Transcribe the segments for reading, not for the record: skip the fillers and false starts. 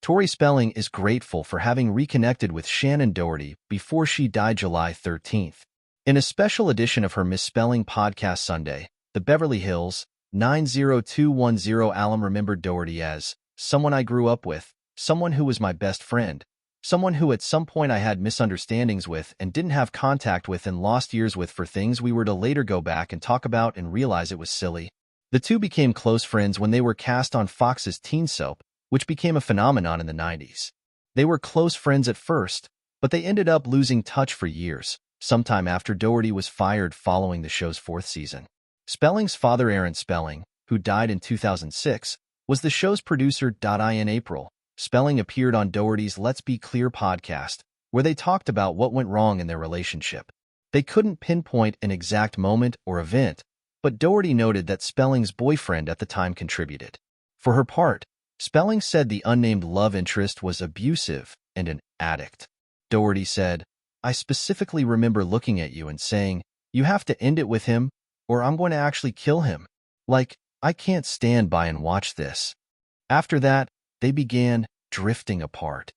Tori Spelling is grateful for having reconnected with Shannen Doherty before she died July 13th. In a special edition of her Misspelling podcast Sunday, the Beverly Hills 90210 alum remembered Doherty as someone I grew up with, someone who was my best friend, someone who at some point I had misunderstandings with and didn't have contact with and lost years with for things we were to later go back and talk about and realize it was silly. The two became close friends when they were cast on Fox's teen soap, which became a phenomenon in the 90s. They were close friends at first, but they ended up losing touch for years, sometime after Doherty was fired following the show's fourth season. Spelling's father, Aaron Spelling, who died in 2006, was the show's producer. In April, Spelling appeared on Doherty's Let's Be Clear podcast, where they talked about what went wrong in their relationship. They couldn't pinpoint an exact moment or event, but Doherty noted that Spelling's boyfriend at the time contributed. For her part, Spelling said the unnamed love interest was abusive and an addict. Doherty said, "I specifically remember looking at you and saying, you have to end it with him, or I'm going to actually kill him. Like, I can't stand by and watch this." After that, they began drifting apart.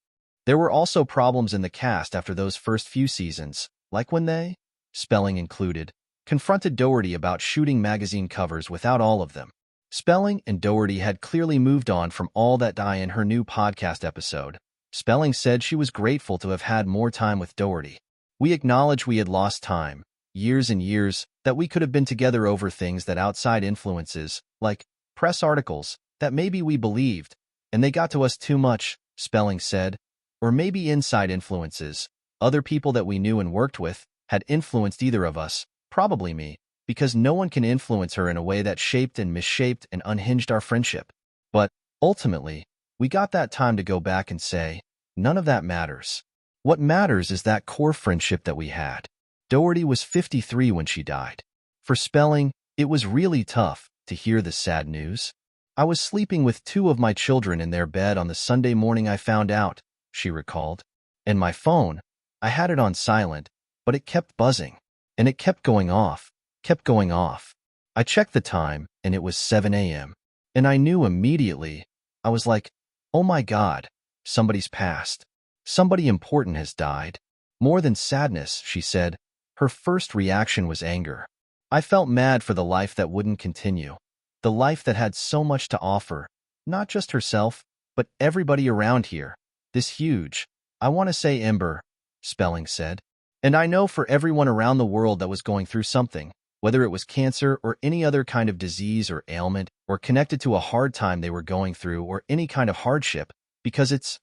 There were also problems in the cast after those first few seasons, like when they, Spelling included, confronted Doherty about shooting magazine covers without all of them. Spelling and Doherty had clearly moved on from all that. In her new podcast episode, Spelling said she was grateful to have had more time with Doherty. "We acknowledge we had lost time, years and years, that we could have been together over things that outside influences, like press articles, that maybe we believed, and they got to us too much," Spelling said. Or maybe inside influences, other people that we knew and worked with, had influenced either of us, probably me, because no one can influence her in a way that shaped and misshaped and unhinged our friendship. But, ultimately, we got that time to go back and say, none of that matters. What matters is that core friendship that we had. Doherty was 53 when she died. For Spelling, it was really tough to hear the sad news. "I was sleeping with two of my children in their bed on the Sunday morning I found out," she recalled. "And my phone, I had it on silent, but it kept buzzing. And it kept going off. Kept going off. I checked the time, and it was 7 a.m. And I knew immediately. I was like, oh my God, somebody's passed. Somebody important has died." More than sadness, she said, her first reaction was anger. "I felt mad for the life that wouldn't continue. The life that had so much to offer, not just herself, but everybody around here. This huge, I want to say ember," Spelling said. "And I know for everyone around the world that was going through something, whether it was cancer or any other kind of disease or ailment, or connected to a hard time they were going through or any kind of hardship, because it's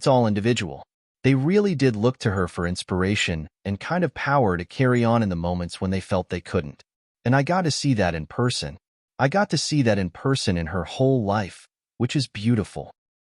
all individual. They really did look to her for inspiration and kind of power to carry on in the moments when they felt they couldn't. And I got to see that in person. I got to see that in person in her whole life, which is beautiful."